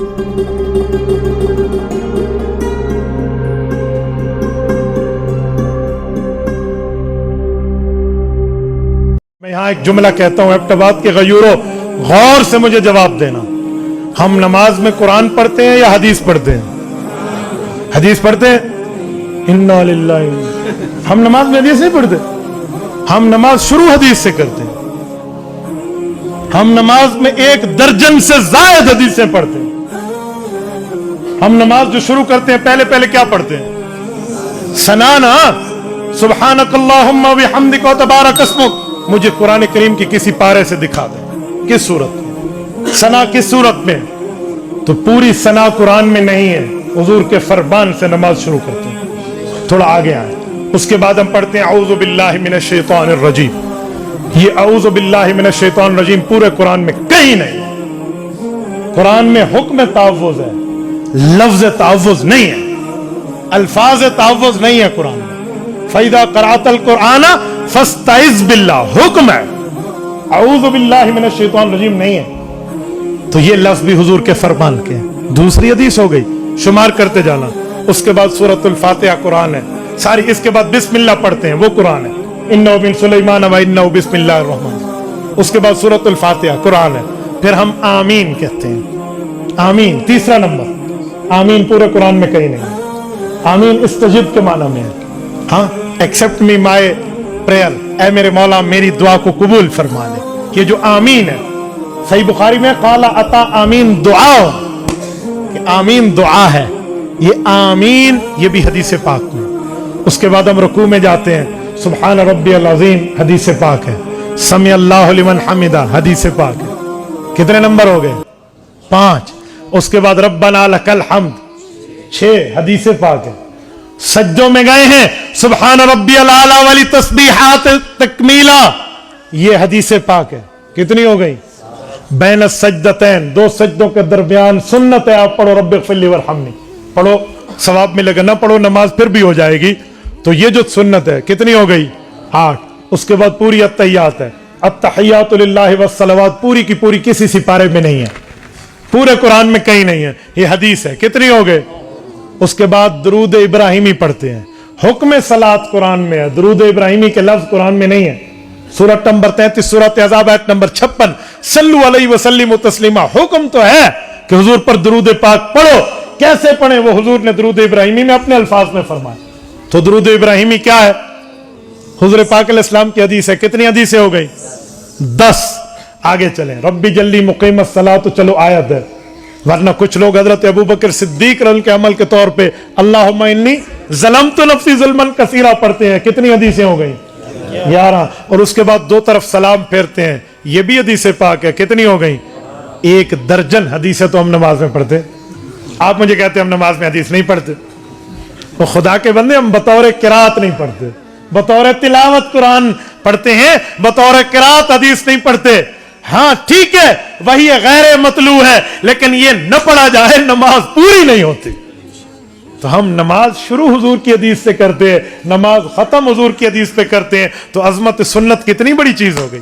میں یہاں ایک جملہ کہتا ہوں ایبٹباد کے غیوروں، غور سے مجھے جواب دینا. ہم نماز میں قرآن پڑھتے ہیں یا حدیث پڑھتے ہیں؟ حدیث پڑھتے ہیں. انا للہ. ہم نماز میں حدیث نہیں پڑھتے. ہم نماز شروع حدیث سے کرتے ہیں. ہم نماز میں 1 درجن سے زائد حدیثیں پڑھتے ہیں. ہم نماز جو شروع کرتے ہیں پہلے کیا پڑھتے ہیں؟ ثنا نا. سبحانک اللہم و بحمدک و تبارک اسمک. مجھے قرآن کریم کی کسی پارے سے دکھا دیں کس صورت میں ثنا کس صورت میں. تو پوری ثنا قرآن میں نہیں ہے. حضور کے فرمان سے نماز شروع کرتے ہیں. تھوڑا آگے آئیں. اس کے بعد ہم پڑھتے ہیں اعوذ باللہ من الشیطان الرجیم. یہ اعوذ باللہ من الشیطان الرجیم پورے قرآن میں کہیں نہیں. قرآن میں حکم تعوذ ہے، لفظ تعوذ نہیں ہے، الفاظ تعوذ نہیں ہے قرآن میں. فَإِذَا قَرَأْتَ الْقُرْآنَ فَاسْتَعِذْ بِاللَّهِ حکم ہے. اعوذ باللہ من الشیطان الرجیم نہیں ہے. تو یہ لفظ بھی حضور کے فرمان کے ہیں. دوسری حدیث ہو گئی، شمار کرتے جانا. اس کے بعد سورۃ الفاتحہ قرآن ہے ساری. اس کے بعد بسم اللہ پڑھتے ہیں وہ قرآن ہے. اِنَّهُ مِن سُلَيْمَانَ وَإِنَّهُ بسم اللہ الرحمن. اس کے بعد سورۃ الفاتحہ قرآن ہے. پھر ہم آمین کہتے ہیں. آمین تیسرا نمبر. آمین پورے قرآن میں کہیں نہیں ہے. آمین استجب کے معنی میں ہے. ہاں ایکسپٹ می مائی پریئر. اے میرے مولا میری دعا کو قبول فرما لے. یہ جو آمین ہے صحیح بخاری میں قال عطا آمین دعا، کہ آمین دعا ہے. یہ آمین یہ بھی حدیث پاک میں. اس کے بعد ہم رکوع میں جاتے ہیں. سبحان ربی العظیم حدیث پاک ہے. سمع اللہ لمن حمدہ حدیث پاک ہے. کتنے نمبر ہو گئے؟ 5. اس کے بعد ربنا لک الحمد 6 حدیث پاک ہے. سجدوں میں گئے ہیں سبحان ربی العالی والی تسبیحات تکمیلا یہ حدیث پاک ہے. کتنی ہو گئی؟ بین السجدتین 2 سجدوں کے درمیان سنت ہے آپ پڑھو رب اغفر لی وارحمنی. پڑھو ثواب ملے گا. نہ پڑھو نماز پھر بھی ہو جائے گی. تو یہ جو سنت ہے کتنی ہو گئی؟ 8. اس کے بعد پوری التحیات ہے. التحیات للہ والصلوات پوری کی پوری کسی سپارے میں نہیں ہے. پورے قرآن میں کہیں نہیں ہے. یہ حدیث ہے. کتنی ہو گئے؟ اس کے بعد درود ابراہیمی پڑھتے ہیں. حکم صلاۃ قرآن میں ہے. درود ابراہیمی کے لفظ قرآن میں نہیں ہے. سورۃ نمبر 33 سورۃ احزاب آیت نمبر 56 صلو علیہ وسلم تسلیما. حکم تو ہے کہ حضور پر درود پاک پڑھو. کیسے پڑھیں؟ وہ حضور نے درود ابراہیمی میں اپنے الفاظ میں فرمایا. تو درود ابراہیمی کیا ہے؟ حضور پاک علیہ السلام کی حدیث ہے. کتنی حدیثیں ہو گئی؟ 10. آگے چلیں. ربی جلی مقیم الصلاۃ تو چلو آیت ہے. ورنہ کچھ لوگ حضرت ابوبکر صدیق رضی اللہ کے عمل کے طور پہ اللہم انی ظلمت نفسی ظلما کثیرا پڑھتے ہیں. کتنی حدیثیں ہو گئی؟ 11. اور اس کے بعد 2 طرف سلام پھیرتے ہیں. یہ بھی حدیث پاک ہے. کتنی ہو گئی؟ 1 درجن حدیثیں تو ہم نماز میں پڑھتے. آپ مجھے کہتے ہیں ہم نماز میں حدیث نہیں پڑھتے. تو خدا کے بندے ہم بطور قرات نہیں پڑھتے. بطور تلاوت قرآن پڑھتے ہیں. بطور قرات حدیث نہیں پڑھتے. ہاں ٹھیک ہے وہی غیر مطلوع ہے لیکن یہ نہ پڑھا جائے نماز پوری نہیں ہوتی. تو ہم نماز شروع حضور کی حدیث سے کرتے ہیں، نماز ختم حضور کی حدیث پہ کرتے ہیں. تو عظمت سنت کتنی بڑی چیز ہو گئی.